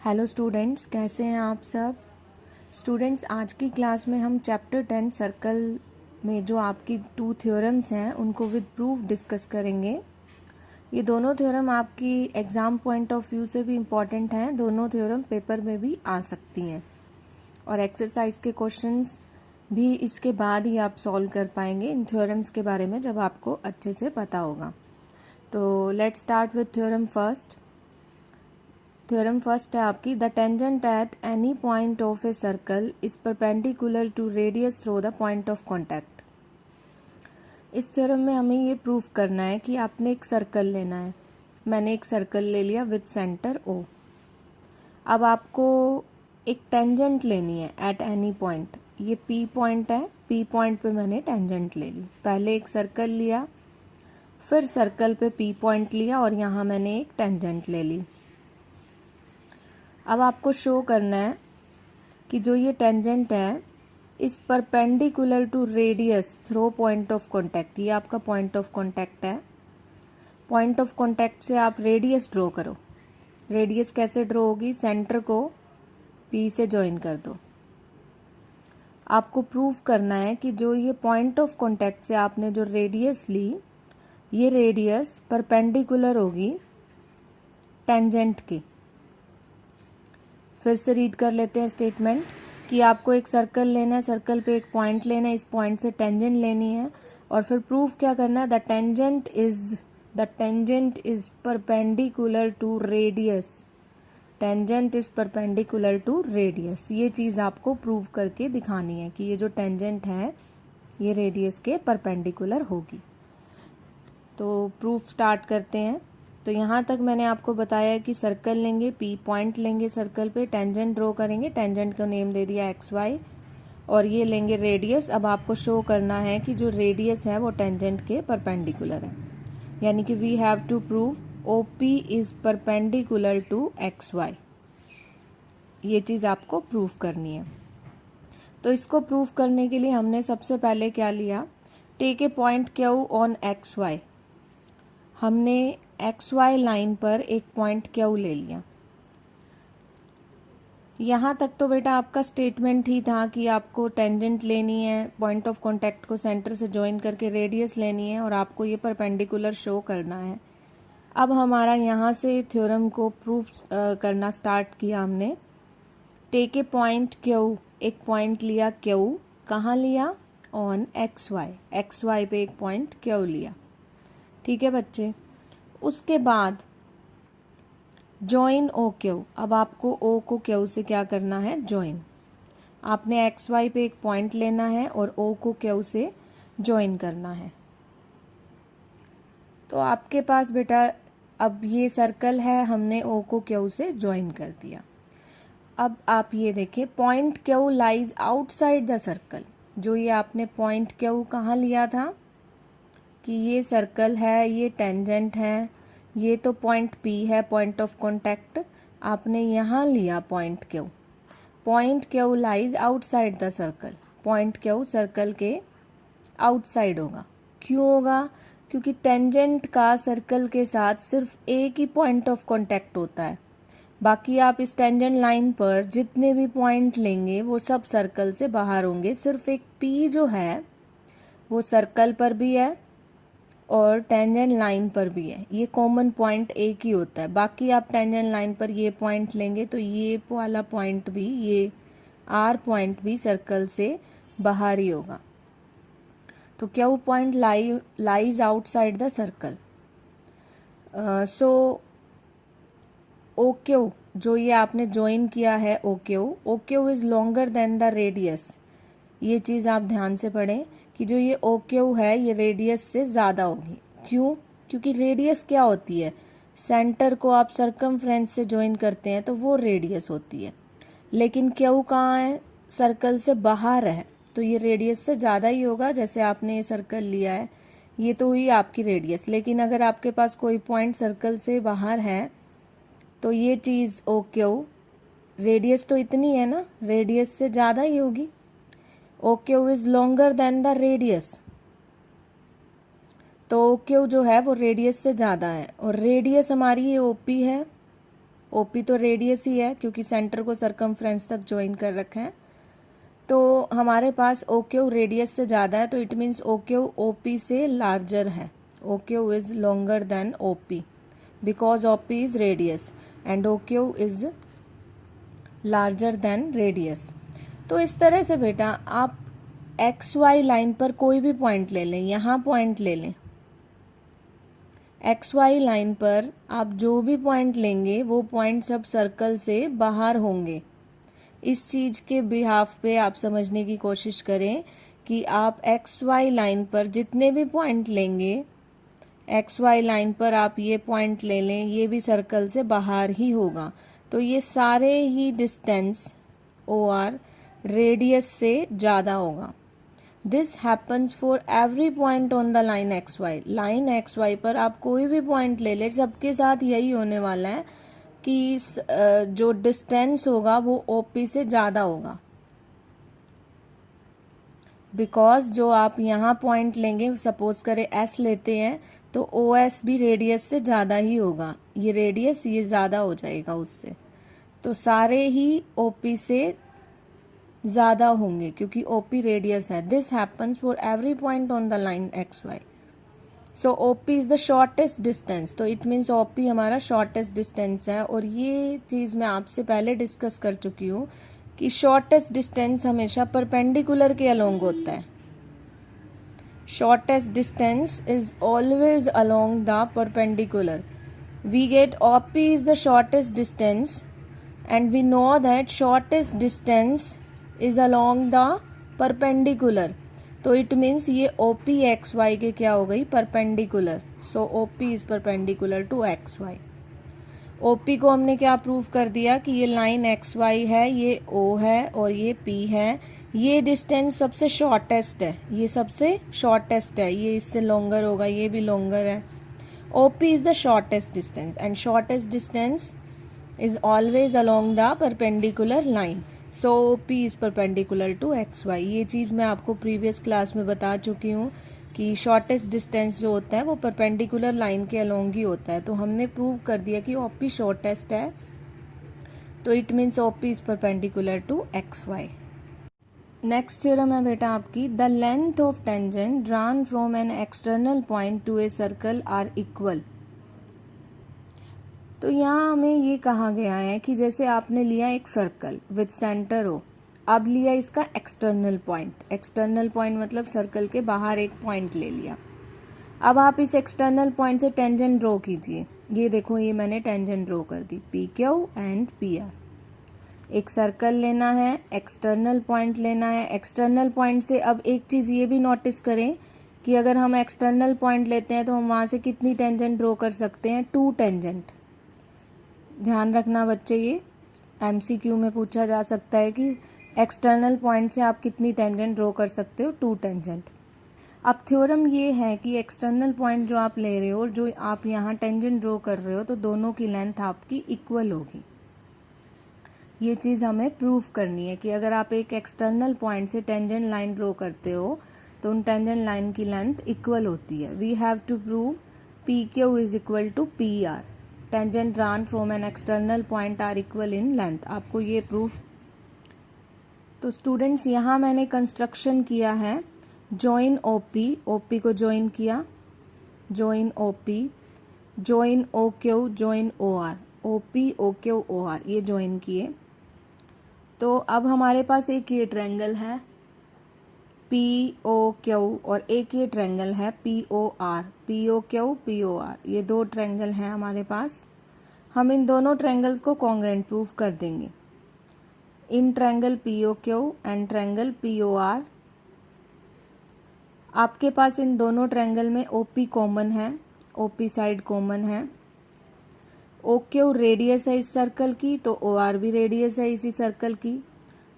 Hello students, कैसे हैं आप सब। स्टूडेंट्स, आज की क्लास में हम चैप्टर 10 सर्कल में जो आपकी 2 थ्योरम्स हैं उनको विद प्रूफ डिस्कस करेंगे। ये दोनों थ्योरम आपकी एग्ज़ाम पॉइंट ऑफ व्यू से भी इम्पॉर्टेंट हैं। दोनों थ्योरम पेपर में भी आ सकती हैं और एक्सरसाइज के क्वेश्चंस भी इसके बाद ही आप सॉल्व कर पाएंगे इन थ्योरम्स के बारे में, जब आपको अच्छे से पता होगा। तो let's start with theorem first. Theorem first है आपकी, the tangent at any point of a circle is perpendicular to radius through the point of contact. इस थ्योरम में हमें ये प्रूफ करना है कि आपने एक सर्कल लेना है। मैंने एक सर्कल ले लिया विद सेंटर O। अब आपको एक टेंजेंट लेनी है एट एनी पॉइंट। ये P पॉइंट है, P पॉइंट पे मैंने टेंजेंट ले ली। पहले एक सर्कल लिया, फिर सर्कल पे P पॉइंट लिया और यहाँ मैंने एक टेंजेंट ले ली। अब आपको शो करना है कि जो ये टेंजेंट है is perpendicular to radius through point of contact. ये आपका पॉइंट ऑफ कॉन्टैक्ट है। पॉइंट ऑफ कॉन्टैक्ट से आप रेडियस ड्रॉ करो। रेडियस कैसे ड्रॉ होगी? सेंटर को P से ज्वाइन कर दो। आपको प्रूव करना है कि जो ये पॉइंट ऑफ कॉन्टैक्ट से आपने जो रेडियस ली, ये रेडियस परपेंडिकुलर होगी टेंजेंट की। फिर से रीड कर लेते हैं स्टेटमेंट कि आपको एक सर्कल लेना है, सर्कल पे एक पॉइंट लेना है, इस पॉइंट से टेंजेंट लेनी है और फिर प्रूफ क्या करना है, the tangent is perpendicular to radius. Tangent is perpendicular to radius. ये चीज़ आपको प्रूव करके दिखानी है कि ये जो टेंजेंट है ये रेडियस के परपेंडिकुलर होगी। तो प्रूफ स्टार्ट करते हैं। तो यहाँ तक मैंने आपको बताया कि सर्कल लेंगे, P पॉइंट लेंगे, सर्कल पे टेंजेंट ड्रॉ करेंगे, टेंजेंट को नेम दे दिया XY और ये लेंगे रेडियस। अब आपको शो करना है कि जो रेडियस है वो टेंजेंट के परपेंडिकुलर है, यानी कि we have to prove OP is perpendicular to XY। ये चीज़ आपको प्रूव करनी है। तो इसको प्रूव करने के लिए हमने सबसे पहले क्या लिया, take a point Q on XY। हमने XY लाइन पर एक पॉइंट Q ले लिया। यहाँ तक तो बेटा आपका स्टेटमेंट ही था कि आपको टेंजेंट लेनी है, पॉइंट ऑफ कॉन्टैक्ट को सेंटर से ज्वाइन करके रेडियस लेनी है और आपको ये परपेंडिकुलर शो करना है। अब हमारा यहाँ से थ्योरम को प्रूफ करना स्टार्ट किया हमने। टेक ए पॉइंट Q, एक पॉइंट लिया Q। कहाँ लिया? On XY। XY पे एक पॉइंट Q लिया। ठीक है बच्चे। उसके बाद जॉइन OQ। अब आपको O को Q से क्या करना है? जॉइन। आपने XY पे एक पॉइंट लेना है और O को Q से जॉइन करना है। तो आपके पास बेटा अब ये सर्कल है, हमने O को Q से जॉइन कर दिया। अब आप ये देखिए, point Q lies outside the circle. जो ये आपने पॉइंट Q कहाँ लिया था कि ये सर्कल है, ये टेंजेंट है, ये तो पॉइंट P है, पॉइंट ऑफ कॉन्टैक्ट। आपने यहाँ लिया point Q। Point Q lies outside the circle. Point Q circle के आउटसाइड होगा। क्यों होगा? क्योंकि टेंजेंट का सर्कल के साथ सिर्फ एक ही पॉइंट ऑफ कॉन्टैक्ट होता है। बाकी आप इस टेंजेंट लाइन पर जितने भी पॉइंट लेंगे वो सब सर्कल से बाहर होंगे। सिर्फ एक P जो है वो सर्कल पर भी है और टेंजेंट लाइन पर भी है। ये कॉमन पॉइंट एक ही होता है। बाकी आप टेंजेंट लाइन पर ये पॉइंट लेंगे तो ये वाला पॉइंट भी, ये R पॉइंट भी सर्कल से बाहर ही होगा। तो Q point lies outside the circle. So OQ, जो ये आपने ज्वाइन किया है OQ is longer then the radius. ये चीज़ आप ध्यान से पढ़ें कि जो ये OQ है ये रेडियस से ज़्यादा होगी। क्यों? क्योंकि रेडियस क्या होती है? सेंटर को आप सर्कमफ्रेंस से ज्वाइन करते हैं तो वो रेडियस होती है। लेकिन Q कहाँ है? सर्कल से बाहर है, तो ये रेडियस से ज़्यादा ही होगा। जैसे आपने ये सर्कल लिया है, ये तो हुई आपकी रेडियस। लेकिन अगर आपके पास कोई पॉइंट सर्कल से बाहर है तो ये चीज़ OQ, रेडियस तो इतनी है ना, रेडियस से ज़्यादा ही होगी। OQ is longer then the radius. तो OQ जो है वो रेडियस से ज़्यादा है और रेडियस हमारी ये OP है ओपी तो रेडियस ही है क्योंकि सेंटर को सरकमफ्रेंस तक ज्वाइन कर रखा है। तो हमारे पास ओ क्यू रेडियस से ज़्यादा है, तो it means O Q O P से लार्जर है। O Q is longer than O P because O P is radius and O Q is larger than radius. तो इस तरह से बेटा आप एक्स वाई लाइन पर कोई भी पॉइंट ले लें, यहाँ पॉइंट ले लें, एक्स वाई लाइन पर आप जो भी पॉइंट लेंगे वो पॉइंट सब सर्कल से बाहर होंगे। इस चीज़ के बिहाफ पे आप समझने की कोशिश करें कि आप एक्स वाई लाइन पर जितने भी पॉइंट लेंगे, एक्स वाई लाइन पर आप ये पॉइंट ले लें, ये भी सर्कल से बाहर ही होगा। तो ये सारे ही डिस्टेंस ओ आर रेडियस से ज़्यादा होगा। This happens for every point on the line X Y. Line X Y पर आप कोई भी पॉइंट ले लें, सबके साथ यही होने वाला है कि जो डिस्टेंस होगा वो ओपी से ज़्यादा होगा। बिकॉज जो आप यहाँ पॉइंट लेंगे, सपोज करें एस लेते हैं, तो ओ एस भी रेडियस से ज़्यादा ही होगा। ये रेडियस ये ज़्यादा हो जाएगा उससे, तो सारे ही ओपी से ज़्यादा होंगे क्योंकि ओपी रेडियस है। This happens for every point on the line X Y. So OP is the shortest distance, तो इट मीन्स ओपी हमारा शॉर्टेस्ट डिस्टेंस है। और ये चीज़ मैं आपसे पहले डिस्कस कर चुकी हूँ कि शॉर्टेस्ट डिस्टेंस हमेशा परपेंडिकुलर के अलोंग होता है। Shortest distance is always along the perpendicular. We get OP is the shortest distance and we know that shortest distance is along the perpendicular. तो इट मीन्स ये ओ पी एक्स वाई के क्या हो गई, perpendicular. So O P is perpendicular to X Y. O P को हमने क्या prove कर दिया कि ये लाइन एक्स वाई है, ये ओ है और ये पी है। ये डिस्टेंस सबसे शॉर्टेस्ट है, ये सबसे शॉर्टेस्ट है, ये इससे लॉन्गर होगा, ये भी लॉन्गर है। O P is the shortest distance and shortest distance is always along the perpendicular line. So O P is perpendicular to X Y. ये चीज़ मैं आपको प्रीवियस क्लास में बता चुकी हूँ कि शॉर्टेस्ट डिस्टेंस जो होता है वो परपेंडिकुलर लाइन के अलोंग ही होता है। तो हमने प्रूव कर दिया कि ओ पी शॉर्टेस्ट है, तो it means O P is perpendicular to X Y. Next theorem है बेटा आपकी, the length of tangent drawn from an external point to a circle are equal. तो यहाँ हमें ये कहा गया है कि जैसे आपने लिया एक सर्कल विथ सेंटर हो, अब लिया इसका एक्सटर्नल पॉइंट। एक्सटर्नल पॉइंट मतलब सर्कल के बाहर एक पॉइंट ले लिया। अब आप इस एक्सटर्नल पॉइंट से टेंजेंट ड्रॉ कीजिए। ये देखो, ये मैंने टेंजेंट ड्रॉ कर दी, P Q and P R. एक सर्कल लेना है, एक्सटर्नल पॉइंट लेना है। एक्सटर्नल पॉइंट से अब एक चीज़ ये भी नोटिस करें कि अगर हम एक्सटर्नल पॉइंट लेते हैं तो हम वहाँ से कितनी टेंजेंट ड्रॉ कर सकते हैं, 2 टेंजेंट। ध्यान रखना बच्चे, ये एमसीक्यू में पूछा जा सकता है कि एक्सटर्नल पॉइंट से आप कितनी टेंजेंट ड्रॉ कर सकते हो, 2 टेंजेंट। अब थ्योरम ये है कि एक्सटर्नल पॉइंट जो आप ले रहे हो और जो आप यहाँ टेंजेंट ड्रॉ कर रहे हो, तो दोनों की लेंथ आपकी इक्वल होगी। ये चीज़ हमें प्रूव करनी है कि अगर आप एक एक्सटर्नल पॉइंट से टेंजेंट लाइन ड्रॉ करते हो तो उन टेंजेंट लाइन की लेंथ इक्वल होती है। We have to prove P Q is equal to P R. Tangent drawn from an external point are equal in length. आपको ये प्रूफ। तो स्टूडेंट्स, यहाँ मैंने कंस्ट्रक्शन किया है, जॉइन ओ पी को जॉइन किया, join O P, join O Q, join O R, O P O Q O R, ये जॉइन किए। तो अब हमारे पास एक ये ट्रायंगल है पी ओ क्यू और एक ये ट्रायंगल है P O R, P O Q P O R. ये 2 ट्रायंगल हैं हमारे पास। हम इन दोनों ट्रायंगल्स को कॉन्ग्रुएंट प्रूफ कर देंगे। In triangle P O Q and triangle P O R, आपके पास इन दोनों ट्रायंगल में ओ पी कॉमन है, ओ पी साइड कॉमन है। ओ क्यू रेडियस है इस सर्कल की, तो ओ आर भी रेडियस है इसी सर्कल की।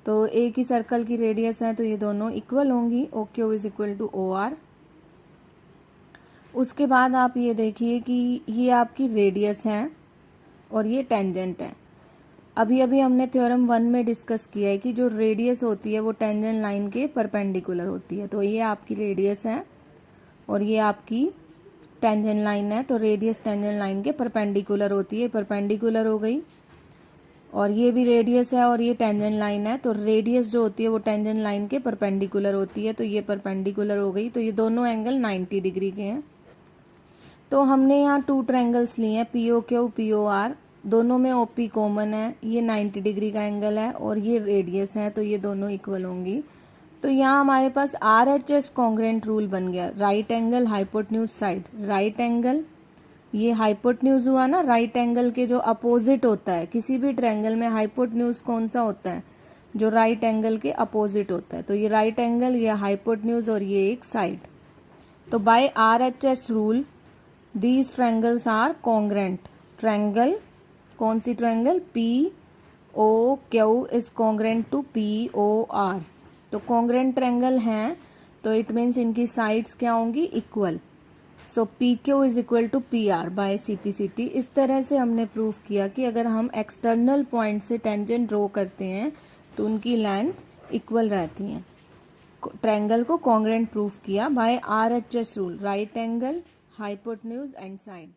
तो एक ही सर्कल की रेडियस है, तो ये दोनों इक्वल होंगी। O Q is equal to O R. उसके बाद आप ये देखिए कि ये आपकी रेडियस है और ये टेंजेंट है। अभी अभी हमने थ्योरम 1 में डिस्कस किया है कि जो रेडियस होती है वो टेंजेंट लाइन के परपेंडिकुलर होती है। तो ये आपकी रेडियस है और ये आपकी टेंजेंट लाइन है। तो रेडियस टेंजेंट लाइन के परपेंडिकुलर होती है, परपेंडिकुलर हो गई। और ये भी रेडियस है और ये टेंजेंट लाइन है, तो रेडियस जो होती है वो टेंजेंट लाइन के परपेंडिकुलर होती है, तो ये परपेंडिकुलर हो गई, तो ये दोनों एंगल 90 डिग्री के हैं। तो हमने यहाँ 2 ट्रायंगल्स लिए हैं, POQ POR, दोनों में OP कॉमन है, ये 90 डिग्री का एंगल है और ये रेडियस है, तो ये दोनों इक्वल होंगी। तो यहाँ हमारे पास RHS कॉन्ग्रेंट रूल बन गया, right angle hypotenuse side, right angle, ये हाइपोटेन्यूज हुआ ना, राइट एंगल के जो अपोजिट होता है, किसी भी ट्रायंगल में हाइपोटेन्यूज कौन सा होता है, जो राइट एंगल के अपोजिट होता है, तो ये राइट एंगल, ये हाइपोटेन्यूज और ये एक साइड। तो by RHS rule these triangles are congruent. Triangle, कौन सी triangle, POQ is congruent to POR, तो कॉन्ग्रेंट ट्रायंगल हैं, तो इट मीन्स इनकी साइड्स क्या होंगी, equal. So PQ is equal to PR by CPCT। इस तरह से हमने प्रूव किया कि अगर हम एक्सटर्नल पॉइंट से टेंजेंट ड्रॉ करते हैं तो उनकी लेंथ इक्वल रहती हैं। ट्रायंगल को कॉन्ग्रेंट प्रूव किया by RHS rule, right angle hypotenuse and side.